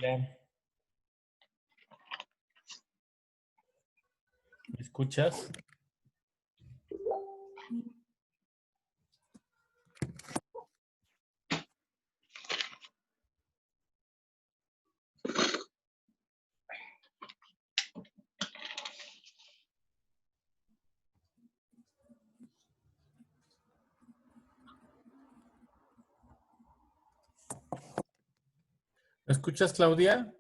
Ya. ¿Me escuchas? ¿Me escuchas, Claudia?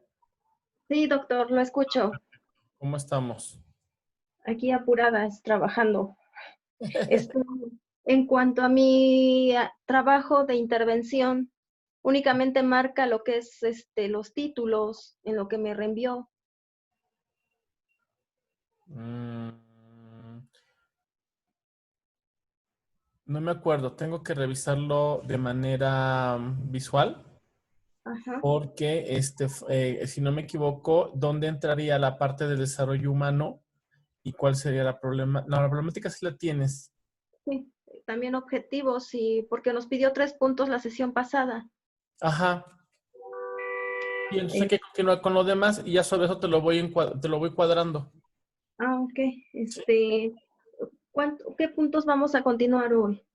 Sí, doctor, lo escucho. ¿Cómo estamos? Aquí apuradas, trabajando. Esto, en cuanto a mi trabajo de intervención, únicamente marca lo que es los títulos en lo que me reenvió. Mm, no me acuerdo. Tengo que revisarlo de manera visual Ajá. porque, si no me equivoco, ¿dónde entraría la parte del desarrollo humano y cuál sería la problema? No, la problemática sí la tienes. Sí, también objetivos y porque nos pidió 3 puntos la sesión pasada. Ajá. Y entonces hay Eh, que continuar con lo demás y ya sobre eso te lo voy cuadrando. ok. ¿Sí? ¿Qué puntos vamos a continuar hoy?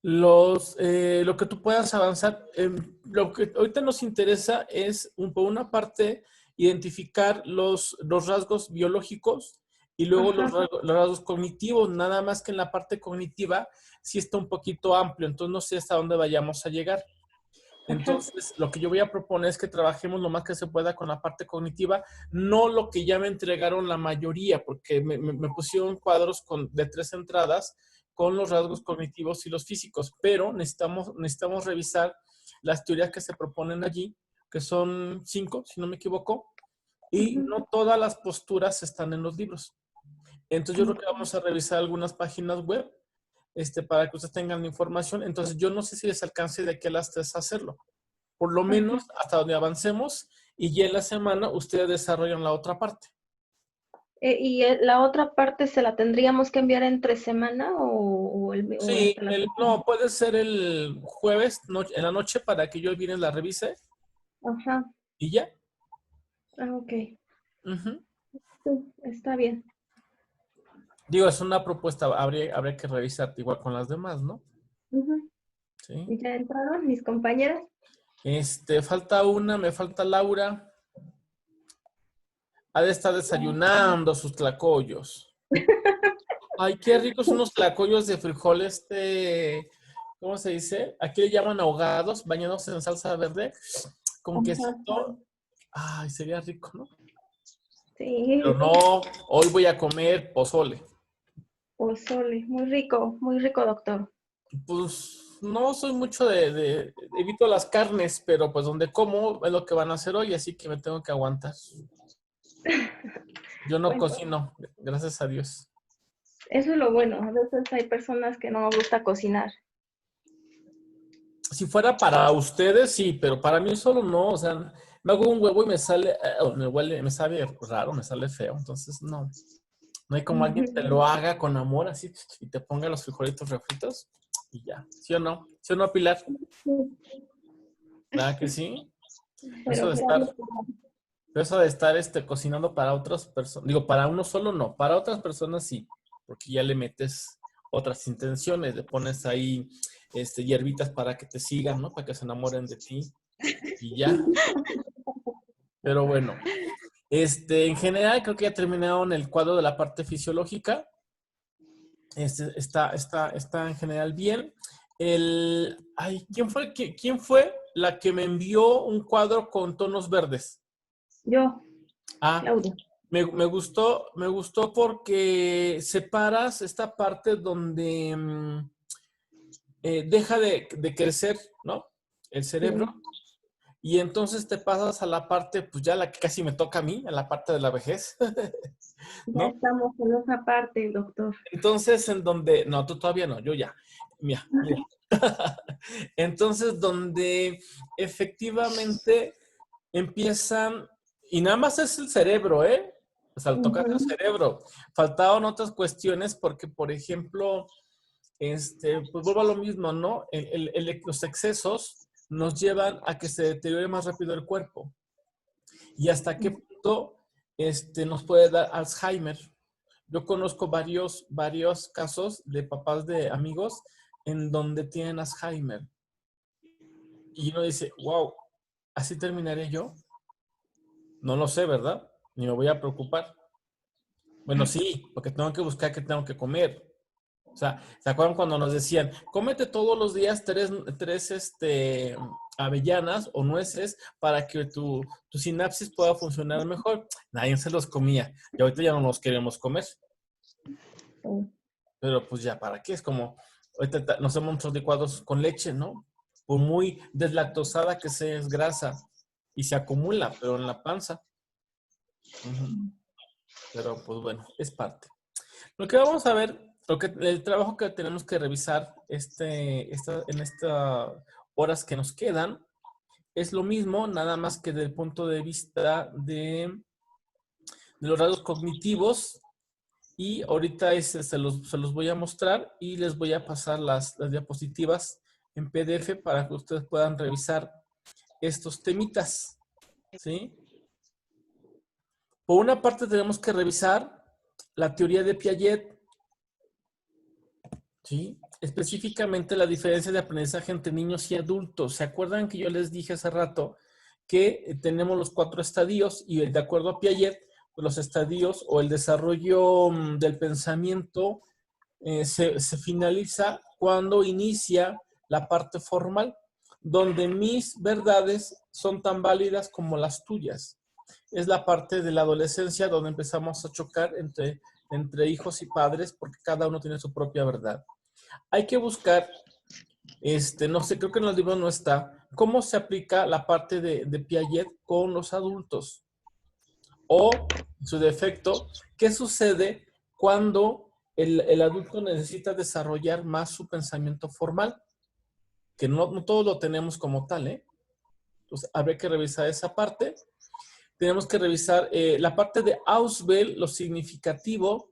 Lo que tú puedas avanzar, lo que ahorita nos interesa es, por una parte, identificar los rasgos biológicos y luego Ajá. los rasgos cognitivos, nada más que en la parte cognitiva sí está un poquito amplio, entonces no sé hasta dónde vayamos a llegar. Ajá. Entonces, lo que yo voy a proponer es que trabajemos lo más que se pueda con la parte cognitiva, no lo que ya me entregaron la mayoría, porque me pusieron cuadros de 3 entradas con los rasgos cognitivos y los físicos, pero necesitamos revisar las teorías que se proponen allí, que son 5, si no me equivoco, y Ujú. no todas las posturas están en los libros. Entonces, yo creo que Ok. vamos a revisar algunas páginas web para que ustedes tengan la información. Entonces, yo no sé si les alcance de aquí a las 3 hacerlo. Por lo Ajá. menos hasta donde avancemos y ya en la semana ustedes desarrollan la otra parte. La otra parte se la tendríamos que enviar entre semana o Sí, hasta la semana. no, puede ser el jueves en la noche para que yo el viernes la revise Ajá. y ya. Ok. Ujú. Sí, está bien. Digo, es una propuesta, habría que revisar igual con las demás, ¿no? Ujú. Sí. ¿Ya entraron mis compañeras? Falta una, me falta Laura. Ha de estar desayunando sus tlacoyos. Ay, qué ricos unos tlacoyos de frijol, ¿cómo se dice? Aquí le llaman ahogados, bañados en salsa verde, con Ajá. quesito. Ay, sería rico, ¿no? Pero Sí, no, hoy voy a comer pozole. pozole, muy rico, doctor. Pues no soy mucho evito las carnes, pero pues donde como es lo que van a hacer hoy, así que me tengo que aguantar. Yo no Bueno, cocino, gracias a Dios. eso es lo bueno. A veces hay personas que no nos gusta cocinar. Si fuera para ustedes, sí, pero para mí solo no. O sea, me hago un huevo y me sale, me huele, me sabe raro, me sale feo. Entonces, no. No hay como alguien te Ujú. lo haga con amor así y te ponga los frijolitos refritos y ya. ¿Sí o no? ¿Sí o no, Pilar? ¿Verdad que sí? Eso Pero de estar, eso de estar cocinando para otras personas, digo, para uno solo no, para otras personas sí, porque ya le metes otras intenciones, le pones ahí hierbitas para que te sigan, ¿no? Para que se enamoren de ti y ya. Pero bueno, en general creo que ya terminaron el cuadro de la parte fisiológica. Está en general bien. Ay, ¿quién fue la que me envió un cuadro con tonos verdes? yo, Ah, Claudia. me gustó porque separas esta parte donde deja de crecer, ¿no? El Sí, cerebro. Y entonces te pasas a la parte, pues ya la que casi me toca a mí, a la parte de la vejez, ya ¿no? estamos en esa parte, doctor. Entonces, en donde, no, tú todavía no, yo ya, mira, mira. Entonces, donde efectivamente empiezan, y nada más es el cerebro, ¿eh? O sea, tocas el Ujú. cerebro. Faltaban otras cuestiones porque, por ejemplo, pues vuelvo a lo mismo, ¿no? Los excesos nos llevan a que se deteriore más rápido el cuerpo. y hasta qué punto nos puede dar Alzheimer. Yo conozco varios casos de papás de amigos en donde tienen Alzheimer. Y uno dice, wow, ¿así terminaré yo? No lo sé, ¿verdad? Ni me voy a preocupar. Bueno, sí, porque tengo que buscar qué tengo que comer. O sea, ¿se acuerdan cuando nos decían, cómete todos los días tres avellanas o nueces para que tu sinapsis pueda funcionar mejor? Nadie se los comía. Y ahorita ya no los queremos comer. Pero pues ya, ¿para qué? Es como, ahorita nos hacemos nuestros licuados con leche, ¿no? Por muy deslactosada que sea, es grasa y se acumula, pero en la panza. Pero pues bueno, es parte. Lo que vamos a ver, el trabajo que tenemos que revisar en estas horas que nos quedan, es lo mismo, nada más que desde el punto de vista de los rasgos cognitivos. Y ahorita se los voy a mostrar y les voy a pasar las diapositivas en PDF para que ustedes puedan revisar estos temitas, ¿sí? Por una parte tenemos que revisar la teoría de Piaget, ¿sí? Específicamente la diferencia de aprendizaje entre niños y adultos. ¿Se acuerdan que yo les dije hace rato que tenemos los 4 estadios y de acuerdo a Piaget, los estadios o el desarrollo del pensamiento se finaliza cuando inicia la parte formal, donde mis verdades son tan válidas como las tuyas. Es la parte de la adolescencia donde empezamos a chocar entre hijos y padres porque cada uno tiene su propia verdad. Hay que buscar, no sé, creo que en los libros no está, cómo se aplica la parte de Piaget con los adultos. O, en su defecto, ¿qué sucede cuando el adulto necesita desarrollar más su pensamiento formal? Que no todos lo tenemos como tal, ¿eh? Entonces, habría que revisar esa parte. Tenemos que revisar la parte de Ausubel, lo significativo.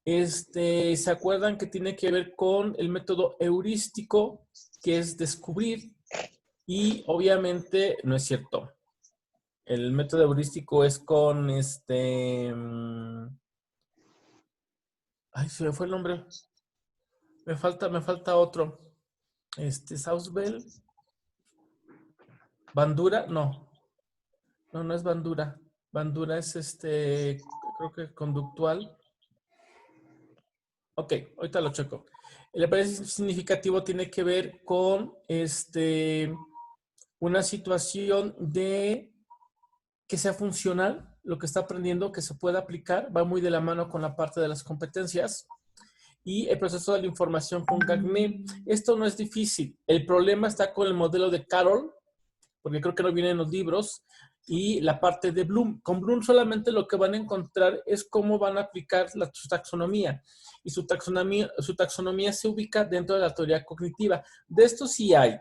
¿Se acuerdan que tiene que ver con el método heurístico, que es descubrir? Y obviamente, no es cierto. El método heurístico es con ay, se me fue el nombre. Me falta otro. Sausbell. Bandura, no. No es Bandura. Bandura es creo que conductual. Ok, ahorita lo checo. El aprendizaje significativo tiene que ver con una situación de que sea funcional, lo que está aprendiendo, que se pueda aplicar, va muy de la mano con la parte de las competencias. Y el proceso de la información con Gagné. Esto no es difícil. El problema está con el modelo de Carroll, porque creo que no viene en los libros, y la parte de Bloom. Con Bloom solamente lo que van a encontrar es cómo van a aplicar su taxonomía. Y su taxonomía se ubica dentro de la teoría cognitiva. De esto sí hay.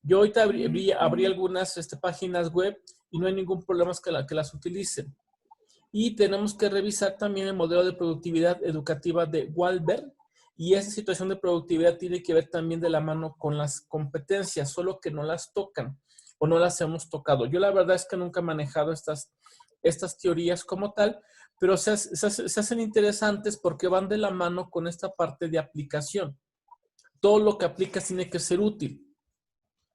Yo ahorita abrí algunas páginas web y no hay ningún problema que las utilicen. Y tenemos que revisar también el modelo de productividad educativa de Wahlberg. Y esa situación de productividad tiene que ver también de la mano con las competencias, solo que no las tocan o no las hemos tocado. Yo la verdad es que nunca he manejado estas teorías como tal, pero se hacen interesantes porque van de la mano con esta parte de aplicación. Todo lo que aplicas tiene que ser útil,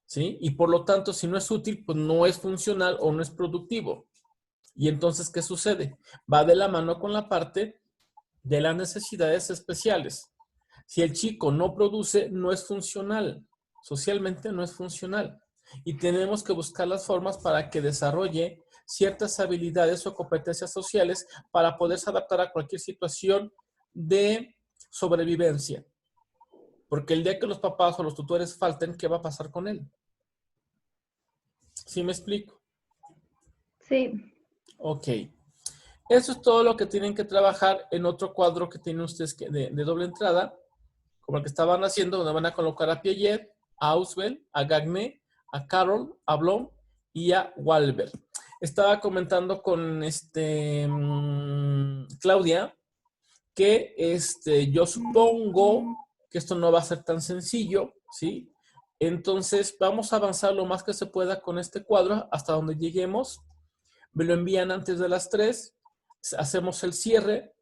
¿sí? Y por lo tanto, si no es útil, pues no es funcional o no es productivo. Y entonces, ¿qué sucede? Va de la mano con la parte de las necesidades especiales. Si el chico no produce, no es funcional. Socialmente no es funcional. Y tenemos que buscar las formas para que desarrolle ciertas habilidades o competencias sociales para poderse adaptar a cualquier situación de sobrevivencia. Porque el día que los papás o los tutores falten, ¿qué va a pasar con él? ¿Sí me explico? Sí. Ok. Eso es todo lo que tienen que trabajar en otro cuadro que tienen ustedes de doble entrada, como el que estaban haciendo, donde van a colocar a Piaget, a Ausubel, a Gagné, a Carroll, a Bloom y a Wahlberg. Estaba comentando con Claudia que yo supongo que esto no va a ser tan sencillo, ¿sí? Entonces vamos a avanzar lo más que se pueda con este cuadro hasta donde lleguemos. me lo envían antes de las 3, hacemos el cierre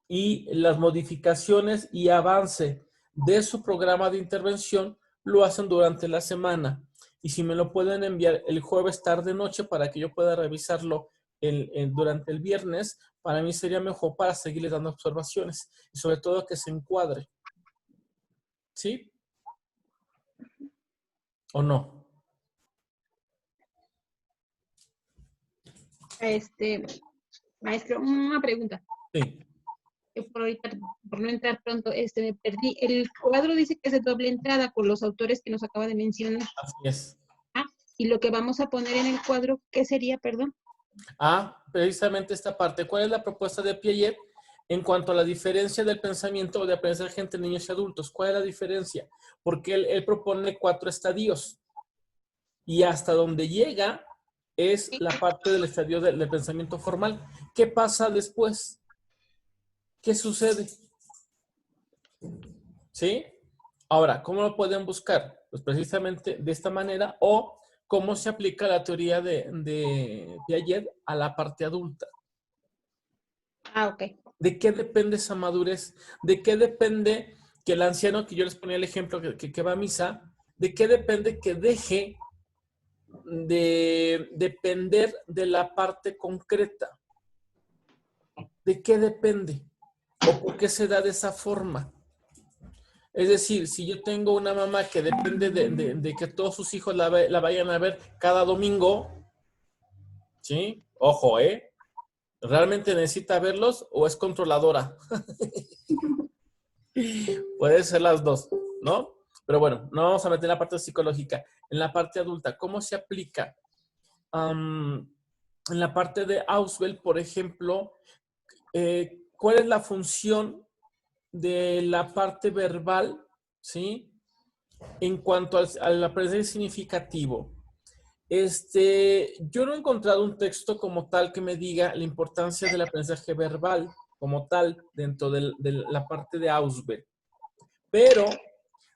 y las modificaciones y avance de su programa de intervención lo hacen durante la semana. Y si me lo pueden enviar el jueves tarde noche para que yo pueda revisarlo durante el viernes, para mí sería mejor para seguirles dando observaciones y sobre todo que se encuadre. ¿Sí? ¿O no? Maestro, una pregunta. Sí. Por ahorita, por no entrar pronto, me perdí. El cuadro dice que es de doble entrada con los autores que nos acaba de mencionar. Así es. Ah, y lo que vamos a poner en el cuadro, ¿qué sería, perdón? Precisamente esta parte. ¿Cuál es la propuesta de Piaget en cuanto a la diferencia del pensamiento de aprendizaje entre niños y adultos? ¿Cuál es la diferencia? Porque él propone 4 estadios y hasta donde llega es la parte del estadio del pensamiento formal. ¿Qué pasa después? ¿Qué sucede? ¿Sí? Ahora, ¿cómo lo pueden buscar? Pues precisamente de esta manera, o cómo se aplica la teoría de Piaget a la parte adulta. Ok. ¿De qué depende esa madurez? ¿De qué depende que el anciano, que yo les ponía el ejemplo que va a misa, de qué depende que deje de depender de la parte concreta? ¿De qué depende? ¿O por qué se da de esa forma? Es decir, si yo tengo una mamá que depende de que todos sus hijos la vayan a ver cada domingo, ¿sí? Ojo, ¿realmente necesita verlos o es controladora? Puede ser las dos, ¿no? Pero bueno, no vamos a meter en la parte psicológica. En la parte adulta, ¿cómo se aplica? En la parte de Ausubel, por ejemplo, ¿cuál es la función de la parte verbal, ¿sí? En cuanto al aprendizaje significativo. Yo no he encontrado un texto como tal que me diga la importancia del aprendizaje verbal como tal dentro de la parte de Ausubel. Pero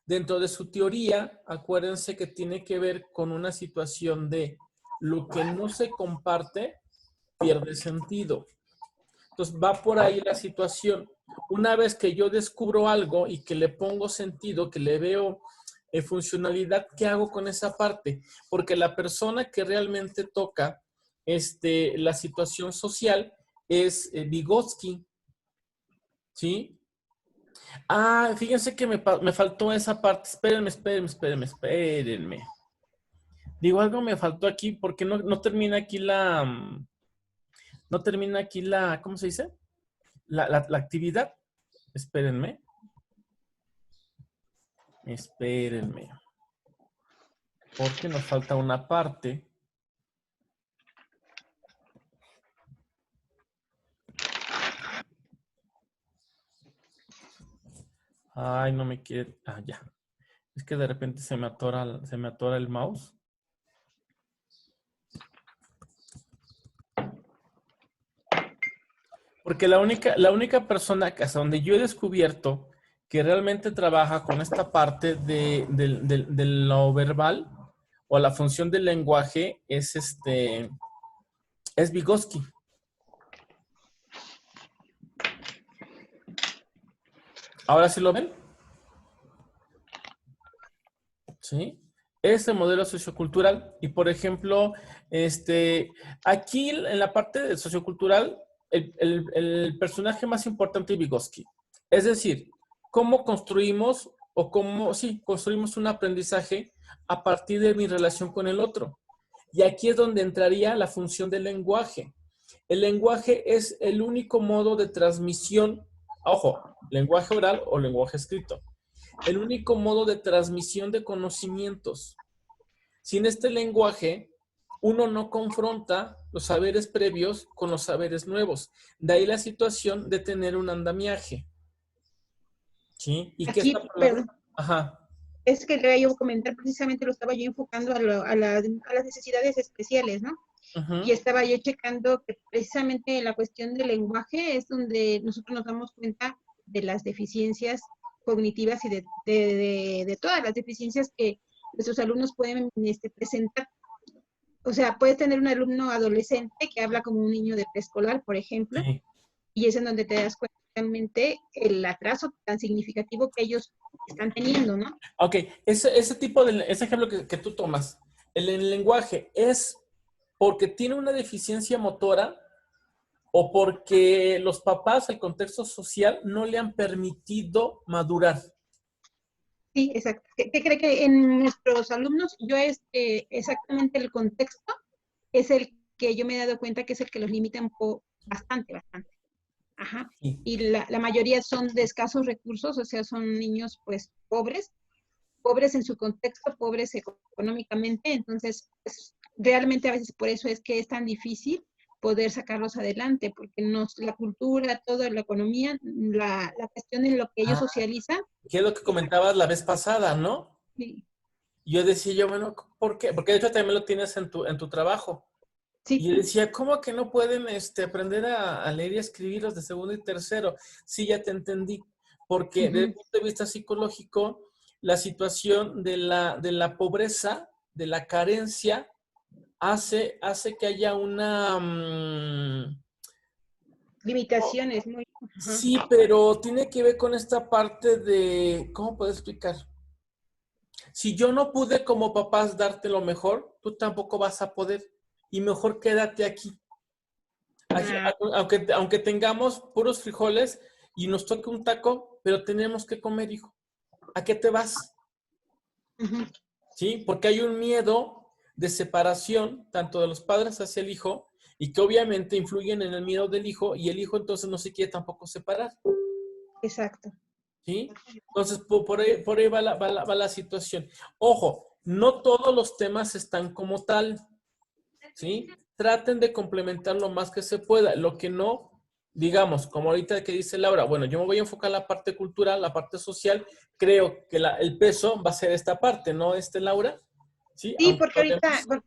dentro de su teoría, acuérdense que tiene que ver con una situación de lo que no se comparte pierde sentido. Entonces va por ahí la situación. Una vez que yo descubro algo y que le pongo sentido, que le veo funcionalidad, ¿qué hago con esa parte? Porque la persona que realmente toca la situación social es Vygotsky, ¿sí? Fíjense que me faltó esa parte. Espérenme. Digo, algo me faltó aquí porque no termina aquí ¿cómo se dice? La actividad. Espérenme. Porque nos falta una parte. Ay, no me quiere. Ya. Es que de repente se me atora el mouse. Porque la única persona que hasta donde yo he descubierto que realmente trabaja con esta parte de lo verbal o la función del lenguaje es Vygotsky. ¿Ahora sí lo ven? ¿Sí? Es el modelo sociocultural. Y, por ejemplo, aquí en la parte sociocultural, el personaje más importante es Vygotsky. Es decir, cómo construimos construimos un aprendizaje a partir de mi relación con el otro. Y aquí es donde entraría la función del lenguaje. El lenguaje es el único modo de transmisión, ojo, lenguaje oral o lenguaje escrito. El único modo de transmisión de conocimientos. Sin este lenguaje, uno no confronta los saberes previos con los saberes nuevos. De ahí la situación de tener un andamiaje. ¿Sí? ¿Y qué está por perdón. Ajá. Es que le iba a comentar, precisamente lo estaba yo enfocando a las necesidades especiales, ¿no? Uh-huh. Y estaba yo checando que precisamente la cuestión del lenguaje es donde nosotros nos damos cuenta de las deficiencias cognitivas y de todas las deficiencias que nuestros alumnos pueden presentar. o sea, puedes tener un alumno adolescente que habla como un niño de preescolar, por ejemplo, Sí. y es en donde te das cuenta realmente el atraso tan significativo que ellos están teniendo, ¿no? Ok, ese ejemplo que tú tomas, el lenguaje, ¿es porque tiene una deficiencia motora o porque los papás, el contexto social, no le han permitido madurar? Sí, exacto. ¿Qué cree que en nuestros alumnos exactamente el contexto es el que yo me he dado cuenta que es el que los limita bastante, bastante? Ajá. Sí. Y la mayoría son de escasos recursos, o sea, son niños pues pobres en su contexto, pobres económicamente, entonces pues, realmente a veces por eso es que es tan difícil poder sacarlos adelante, porque la cultura, toda la economía, la cuestión en lo que ellos Ah, socializan, ¿qué es lo que comentabas la vez pasada, no? sí, Yo decía yo, bueno, ¿por qué? Porque de hecho también lo tienes en tu trabajo. sí, Y yo decía, ¿cómo que no pueden aprender a leer y a escribir los de segundo y tercero? Sí, ya te entendí. Porque desde el uh-huh, punto de vista psicológico, la situación de la pobreza, de la carencia, hace que haya una... limitaciones muy, ajá, sí, pero tiene que ver con esta parte de... ¿Cómo puedo explicar? Si yo no pude como papás darte lo mejor, tú tampoco vas a poder. Y mejor quédate aquí. ah, Aunque tengamos puros frijoles y nos toque un taco, pero tenemos que comer, hijo. ¿A qué te vas? uh-huh, ¿Sí? Porque hay un miedo de separación, tanto de los padres hacia el hijo, y que obviamente influyen en el miedo del hijo, y el hijo entonces no se quiere tampoco separar. exacto. ¿Sí? Entonces, por ahí va la situación. Ojo, no todos los temas están como tal. ¿Sí? Traten de complementar lo más que se pueda. Lo que no, digamos, como ahorita que dice Laura, bueno, yo me voy a enfocar en la parte cultural, la parte social, creo que el peso va a ser esta parte, ¿no, Laura? Sí, Sí, aunque porque lo ahorita, demás... bueno,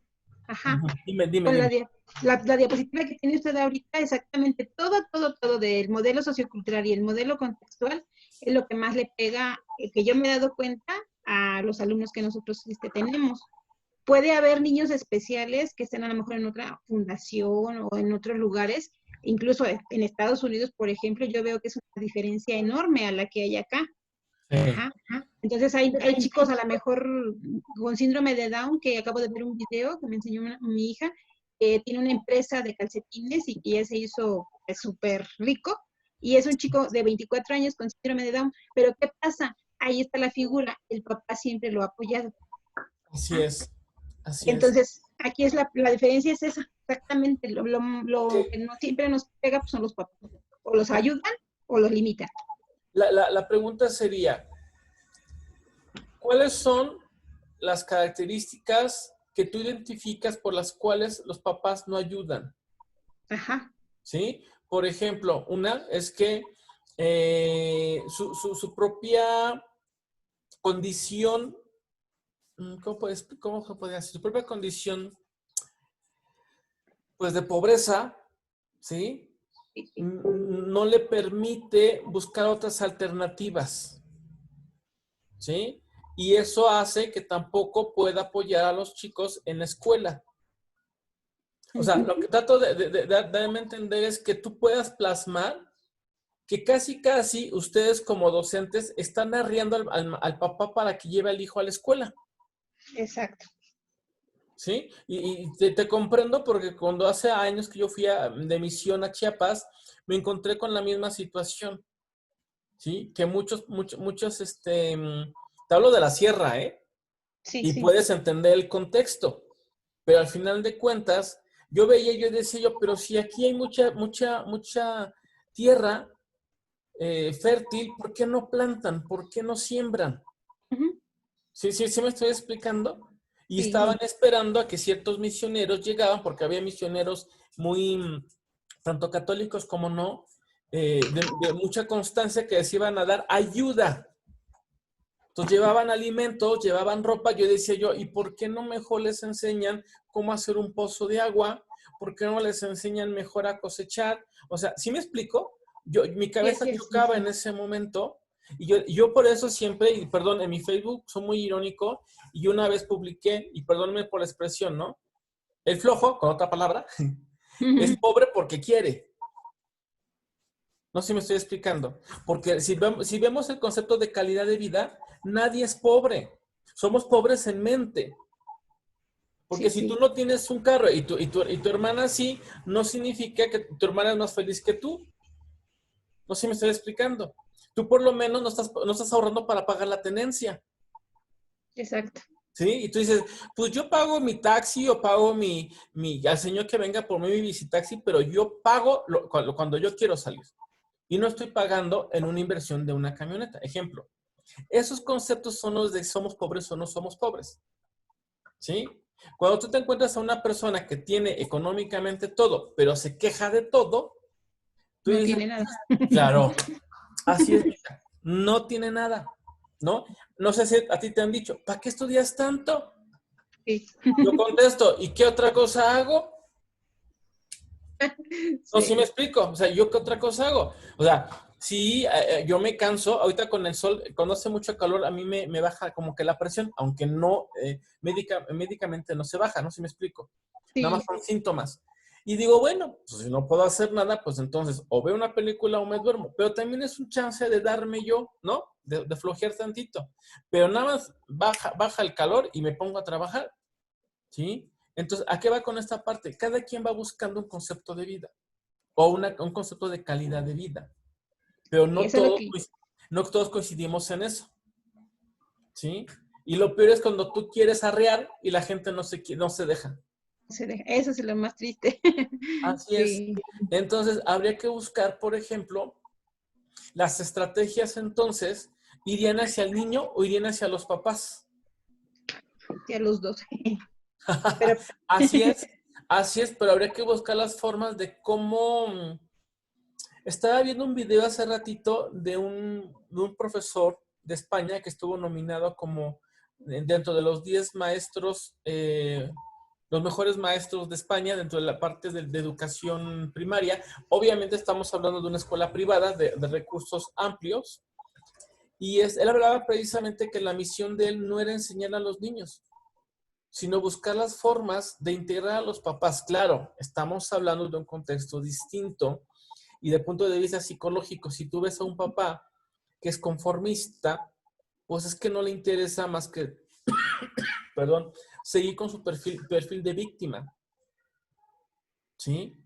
ajá, Ujú. Dime, dime, con dime. la diapositiva que tiene usted ahorita, exactamente todo del modelo sociocultural y el modelo contextual es lo que más le pega, que yo me he dado cuenta a los alumnos que nosotros tenemos. Puede haber niños especiales que estén a lo mejor en otra fundación o en otros lugares, incluso en Estados Unidos, por ejemplo, yo veo que es una diferencia enorme a la que hay acá. Sí. Ajá, ajá. Entonces hay chicos a lo mejor con síndrome de Down, que acabo de ver un video que me enseñó mi hija, que tiene una empresa de calcetines y que ya se hizo súper rico, y es un chico de 24 años con síndrome de Down, pero ¿qué pasa? Ahí está la figura, el papá siempre lo ha apoyado. Así ¿Ah? es, así es. Entonces, aquí es la diferencia es esa, exactamente, Ok. lo que no siempre nos pega pues, son los papás, o los ayudan o los limitan. La pregunta sería, ¿cuáles son las características que tú identificas por las cuales los papás no ayudan? Ajá. ¿Sí? Por ejemplo, una es que su propia condición, cómo se puede decir? Su propia condición, pues, de pobreza, ¿sí? Sí, sí. No le permite buscar otras alternativas, ¿sí? Y eso hace que tampoco pueda apoyar a los chicos en la escuela. O sea, Ujú. lo que trato de darme a entender es que tú puedas plasmar que casi ustedes como docentes están arriando al papá para que lleve al hijo a la escuela, Exacto. ¿sí? Y te comprendo porque cuando hace años que yo fui de misión a Chiapas, me encontré con la misma situación, ¿sí? Que muchos, te hablo de la sierra, ¿eh? Sí, Y sí. puedes entender el contexto, pero al final de cuentas, yo veía, yo decía yo, pero si aquí hay mucha tierra fértil, ¿por qué no plantan? ¿Por qué no siembran? Ujú. Sí me estoy explicando. Y Sí, estaban esperando a que ciertos misioneros llegaban, porque había misioneros muy, tanto católicos como no, de mucha constancia que les iban a dar ayuda. Entonces llevaban alimentos, llevaban ropa. Yo decía yo, ¿y por qué no mejor les enseñan cómo hacer un pozo de agua? ¿Por qué no les enseñan mejor a cosechar? O sea, ¿sí me explico? Mi sí, cabeza sí, sí, chocaba sí. en ese momento y yo por eso siempre, y perdón, en mi Facebook soy muy irónico y una vez publiqué, y perdónenme por la expresión, ¿no? El flojo, con otra palabra, es pobre porque quiere. No sé si me estoy explicando. Porque si vemos el concepto de calidad de vida, nadie es pobre. Somos pobres en mente. Porque Sí, si tú sí. no tienes un carro y tu hermana sí, no significa que tu hermana es más feliz que tú. No sé si me estoy explicando. Tú por lo menos no estás ahorrando para pagar la tenencia. Exacto. ¿Sí? Y tú dices, pues yo pago mi taxi o pago al señor que venga por mí mi visitaxi, pero yo pago cuando yo quiero salir. Y no estoy pagando en una inversión de una camioneta. Ejemplo, esos conceptos son los de somos pobres o no somos pobres. ¿Sí? Cuando tú te encuentras a una persona que tiene económicamente todo, pero se queja de todo, tú No dices, tiene nada. claro, así es, mija, no tiene nada, ¿no? No sé si a ti te han dicho, ¿para qué estudias tanto? Sí. Yo contesto, ¿y qué otra cosa hago? No, sí me Sí. explico. O sea, ¿yo qué otra cosa hago? O sea, sí, yo me canso. Ahorita con el sol, cuando hace mucho calor, a mí me baja como que la presión, aunque no, médicamente no se baja, ¿no? Sí me explico. Nada Sí, más son síntomas. Y digo, bueno, pues si no puedo hacer nada, pues entonces o veo una película o me duermo. Pero también es un chance de darme yo, ¿no? De flojear tantito. Pero nada más baja el calor y me pongo a trabajar, ¿sí? Entonces, ¿a qué va con esta parte? Cada quien va buscando un concepto de vida o un concepto de calidad de vida, pero y eso es lo que no todos coincidimos en eso, ¿sí? Y lo peor es cuando tú quieres arrear y la gente no se deja. eso es lo más triste. Así es. Sí, Entonces, habría que buscar, por ejemplo, las estrategias entonces, ¿irían hacia el niño o irían hacia los papás? sí, a los dos. Pero Así es, pero habría que buscar las formas de cómo. Estaba viendo un video hace ratito de un profesor de España que estuvo nominado como dentro de los 10 maestros, los mejores maestros de España dentro de la parte de educación primaria. Obviamente estamos hablando de una escuela privada de recursos amplios. Y él hablaba precisamente que la misión de él no era enseñar a los niños, sino buscar las formas de integrar a los papás. Claro, estamos hablando de un contexto distinto y de punto de vista psicológico. Si tú ves a un papá que es conformista, pues es que no le interesa más que, perdón, seguir con su perfil de víctima. ¿Sí?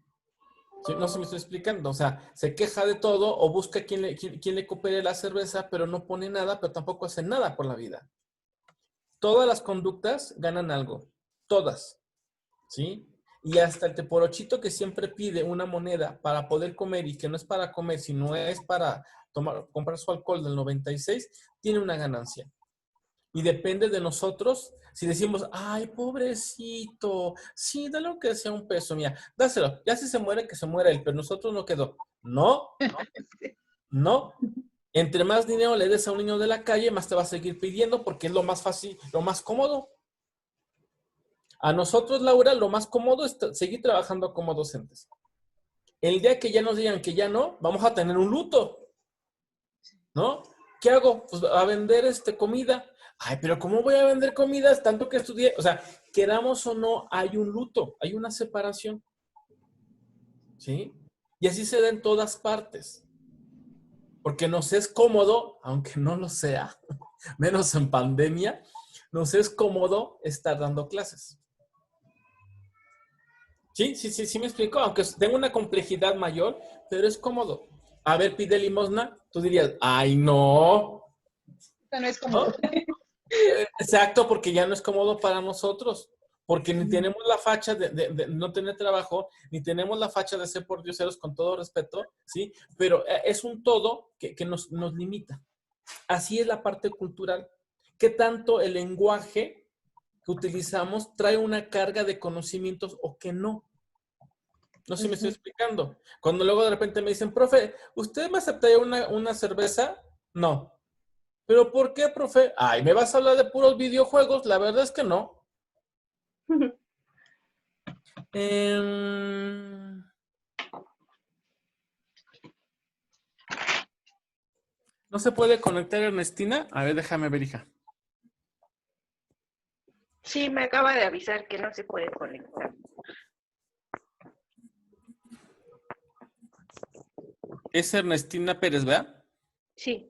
¿Sí? No sé si me estoy explicando. O sea, se queja de todo o busca quien le coopere la cerveza, pero no pone nada, pero tampoco hace nada por la vida. Todas las conductas ganan algo. Todas. ¿Sí? Y hasta el teporochito que siempre pide una moneda para poder comer y que no es para comer, sino es para comprar su alcohol del 96, tiene una ganancia. Y depende de nosotros si decimos, ay, pobrecito, sí, dale lo que sea un peso, mira, dáselo, ya si se muere, que se muera él, pero nosotros no quedó. No, no. Entre más dinero le des a un niño de la calle, más te va a seguir pidiendo porque es lo más fácil, lo más cómodo. A nosotros, Laura, lo más cómodo es seguir trabajando como docentes. El día que ya nos digan que ya no, vamos a tener un luto, ¿no? ¿Qué hago? Pues a vender comida. Ay, pero ¿cómo voy a vender comida tanto que estudié? O sea, queramos o no, hay un luto, hay una separación, ¿sí? Y así se da en todas partes. Porque nos es cómodo, aunque no lo sea, menos en pandemia, nos es cómodo estar dando clases. Sí, me explico, aunque tenga una complejidad mayor, pero es cómodo. A ver, pide limosna, tú dirías, ay, no, eso no es ¿no? cómodo. Exacto, porque ya no es cómodo para nosotros, porque ni tenemos la facha de no tener trabajo, ni tenemos la facha de ser pordioseros con todo respeto, ¿sí? Pero es un todo que nos limita. Así es la parte cultural. ¿Qué tanto el lenguaje que utilizamos trae una carga de conocimientos o que no? No sé si me estoy explicando. Cuando luego de repente me dicen, profe, ¿usted me aceptaría una cerveza? No. ¿Pero por qué, profe? Ay, ¿me vas a hablar de puros videojuegos? La verdad es que no. Em, ¿No se puede conectar Ernestina? A ver, déjame ver, hija. Sí, me acaba de avisar que no se puede conectar. Es Ernestina Pérez, ¿verdad? Sí.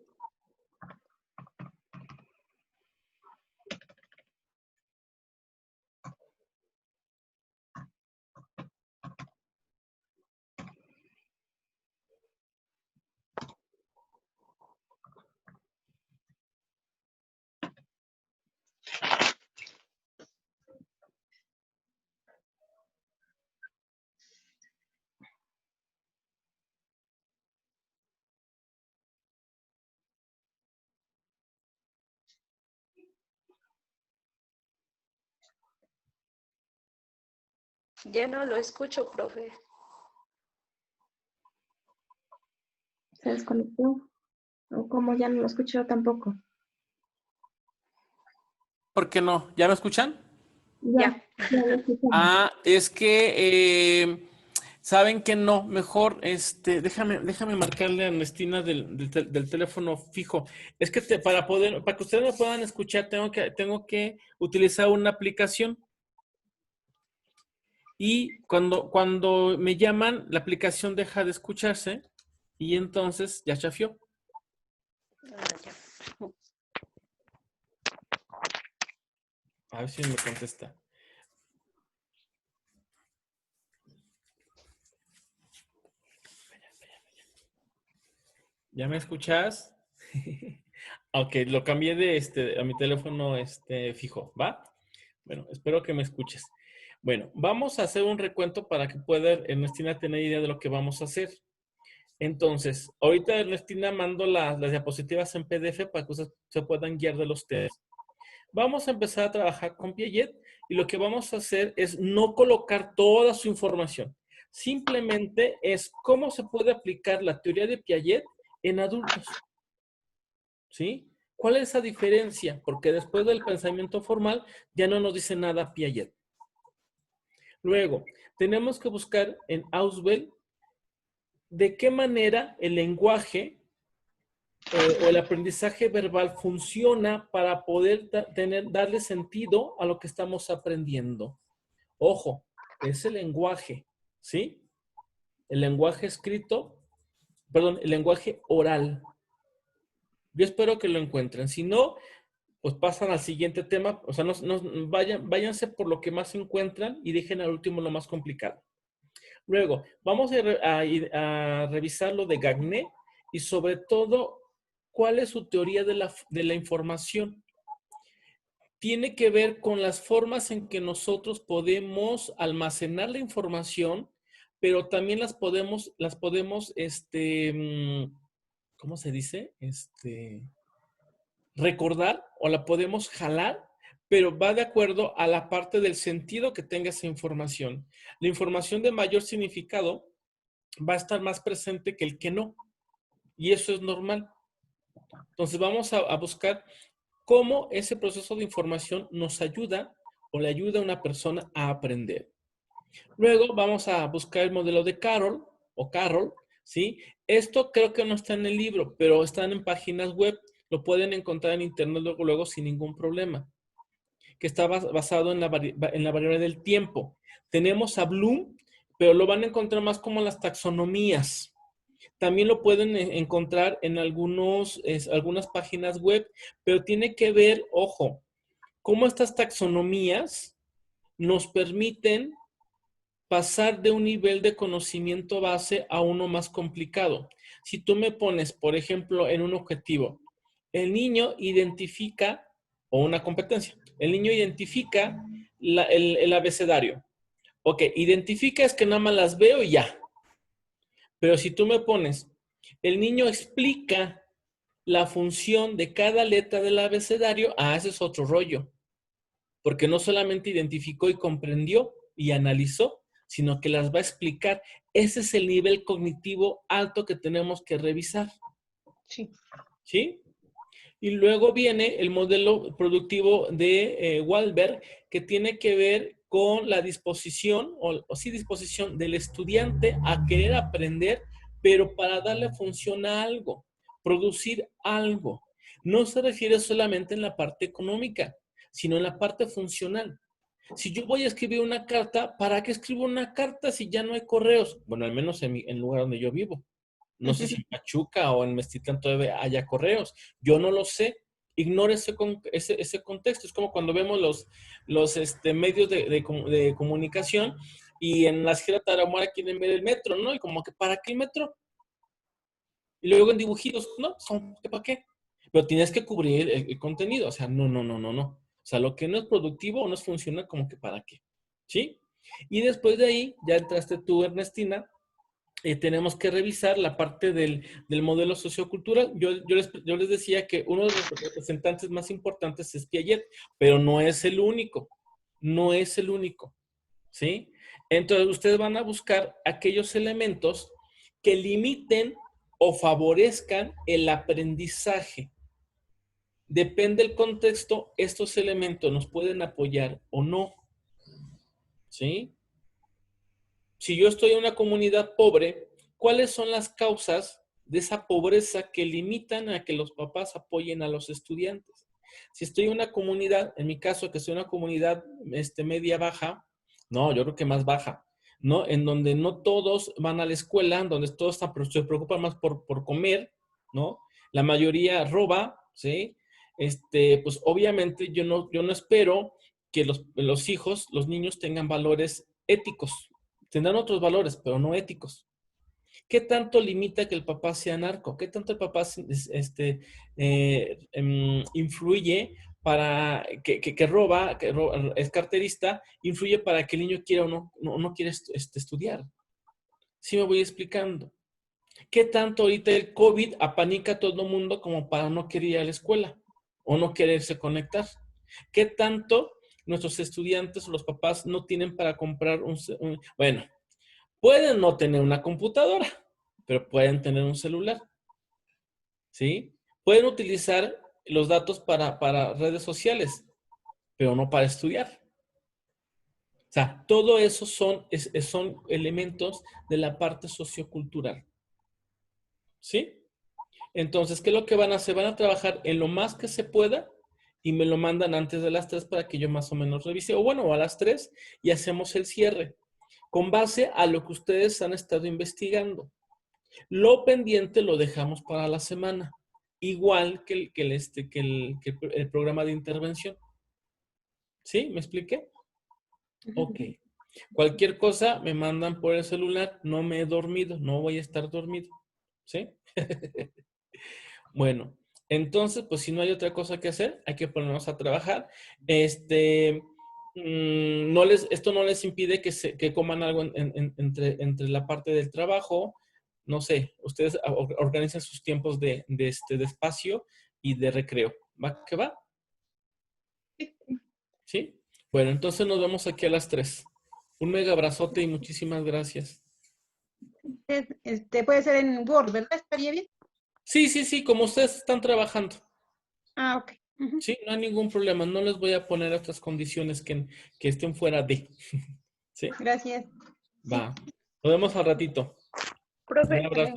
Ya no lo escucho, profe. ¿Se desconectó? ¿O cómo ya no lo escucho tampoco? ¿Por qué no? ¿Ya me escuchan? Ya lo escuchamos. Es que saben que no, mejor déjame marcarle a Ernestina del teléfono fijo. Es que para que ustedes me puedan escuchar, tengo que utilizar una aplicación. Y cuando me llaman, la aplicación deja de escucharse y entonces ya chafió. A ver si me contesta. ¿Ya me escuchas? Ok, lo cambié a mi teléfono fijo, ¿va? Bueno, espero que me escuches. Bueno, vamos a hacer un recuento para que pueda Ernestina tener idea de lo que vamos a hacer. Entonces, ahorita Ernestina mando las diapositivas en PDF para que ustedes se puedan guiar de los temas. Vamos a empezar a trabajar con Piaget y lo que vamos a hacer es no colocar toda su información. Simplemente es cómo se puede aplicar la teoría de Piaget en adultos. ¿Sí? ¿Cuál es esa diferencia? Porque después del pensamiento formal ya no nos dice nada Piaget. Luego, tenemos que buscar en Ausubel de qué manera el lenguaje o el aprendizaje verbal funciona para poder darle sentido a lo que estamos aprendiendo. Ojo, es el lenguaje, ¿sí? El lenguaje escrito, perdón, el lenguaje oral. Yo espero que lo encuentren. Si no, pues pasan al siguiente tema. O sea, váyanse por lo que más encuentran y dejen al último lo más complicado. Luego, vamos a revisar lo de Gagné y sobre todo, ¿cuál es su teoría de la información? Tiene que ver con las formas en que nosotros podemos almacenar la información, pero también las podemos, ¿cómo se dice? Recordar o la podemos jalar, pero va de acuerdo a la parte del sentido que tenga esa información. La información de mayor significado va a estar más presente que el que no, y eso es normal. Entonces vamos a buscar cómo ese proceso de información nos ayuda o le ayuda a una persona a aprender. Luego vamos a buscar el modelo de Carroll o Carroll, ¿sí? Esto creo que no está en el libro, pero están en páginas web. Lo pueden encontrar en internet luego sin ningún problema. Que está basado en la variable del tiempo. Tenemos a Bloom, pero lo van a encontrar más como las taxonomías. También lo pueden encontrar en algunas páginas web, pero tiene que ver, ojo, cómo estas taxonomías nos permiten pasar de un nivel de conocimiento base a uno más complicado. Si tú me pones, por ejemplo, en un objetivo, el niño identifica, o una competencia, el niño identifica el abecedario. Ok, identifica es que nada más las veo y ya. Pero si tú me pones, el niño explica la función de cada letra del abecedario, ese es otro rollo. Porque no solamente identificó y comprendió y analizó, sino que las va a explicar. Ese es el nivel cognitivo alto que tenemos que revisar. Sí. ¿Sí? Y luego viene el modelo productivo de Wahlberg, que tiene que ver con la disposición, o sí disposición del estudiante a querer aprender, pero para darle función a algo, producir algo. No se refiere solamente en la parte económica, sino en la parte funcional. Si yo voy a escribir una carta, ¿para qué escribo una carta si ya no hay correos? Bueno, al menos en el lugar donde yo vivo. No sé si en Pachuca o en Meztitlán todavía haya correos. Yo no lo sé. Ignore ese contexto. Es como cuando vemos los medios de comunicación y en la Sierra Tarahumara quieren ver el metro, ¿no? Y como que, ¿para qué el metro? Y luego en dibujitos, ¿no? ¿Para qué? Pero tienes que cubrir el contenido. O sea, no. O sea, lo que no es productivo o no es funcional, como que ¿para qué? ¿Sí? Y después de ahí, ya entraste tú, Ernestina, tenemos que revisar la parte del modelo sociocultural. Yo les decía que uno de los representantes más importantes es Piaget, pero no es el único. No es el único. ¿Sí? Entonces, ustedes van a buscar aquellos elementos que limiten o favorezcan el aprendizaje. Depende del contexto, estos elementos nos pueden apoyar o no. ¿Sí? Si yo estoy en una comunidad pobre, ¿cuáles son las causas de esa pobreza que limitan a que los papás apoyen a los estudiantes? Si estoy en una comunidad, en mi caso, que soy una comunidad media baja, no, yo creo que más baja, ¿no? En donde no todos van a la escuela, donde todos se preocupan más por comer, ¿no? La mayoría roba, ¿sí? Pues obviamente yo no espero que los hijos, los niños tengan valores éticos. Tendrán otros valores, pero no éticos. ¿Qué tanto limita que el papá sea narco? ¿Qué tanto el papá influye para que roba, es carterista, influye para que el niño quiera o no quiera estudiar? Sí me voy explicando. ¿Qué tanto ahorita el COVID apanica a todo el mundo como para no querer ir a la escuela o no quererse conectar? ¿Qué tanto nuestros estudiantes o los papás no tienen para comprar bueno, pueden no tener una computadora, pero pueden tener un celular, ¿sí? Pueden utilizar los datos para redes sociales, pero no para estudiar. O sea, todo eso son elementos de la parte sociocultural, ¿sí? Entonces, ¿qué es lo que van a hacer? Van a trabajar en lo más que se pueda y me lo mandan antes de las 3 para que yo más o menos revise. O bueno, a las 3 y hacemos el cierre con base a lo que ustedes han estado investigando. Lo pendiente lo dejamos para la semana, igual que el programa de intervención. ¿Sí? ¿Me expliqué? Ok. Cualquier cosa me mandan por el celular. No me he dormido, no voy a estar dormido. ¿Sí? Bueno, entonces, pues si no hay otra cosa que hacer, hay que ponernos a trabajar. Esto no les impide que coman algo entre la parte del trabajo. No sé, ustedes organizan sus tiempos de espacio y de recreo. ¿Va que va? ¿Sí? Bueno, entonces nos vemos aquí a las 3. Un mega abrazote y muchísimas gracias. Puede ser en Word, ¿verdad? ¿Estaría bien? Sí, como ustedes están trabajando. Ah, ok. Sí, no hay ningún problema. No les voy a poner otras condiciones que estén fuera de. ¿Sí? Gracias. Va. Nos vemos al ratito. Profe, Un abrazo.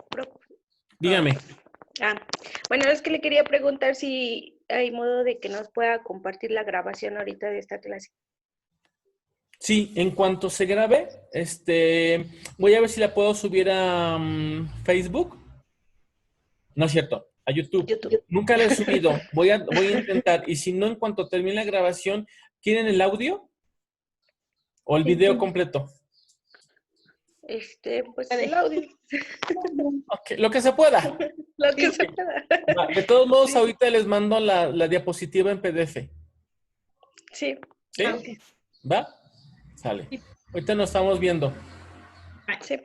profe. Dígame. Bueno, es que le quería preguntar si hay modo de que nos pueda compartir la grabación ahorita de esta clase. Sí, en cuanto se grabe, voy a ver si la puedo subir a Facebook. No es cierto, a YouTube. Nunca la he subido. Voy a intentar. Y si no, en cuanto termine la grabación, ¿quieren el audio o el video completo? Pues el audio. Okay, lo que se pueda. Lo que se pueda. De todos modos, Sí. ahorita les mando la diapositiva en PDF. Sí. ¿Sí? Ah, ok. ¿Va? Sale. Ahorita nos estamos viendo. Sí.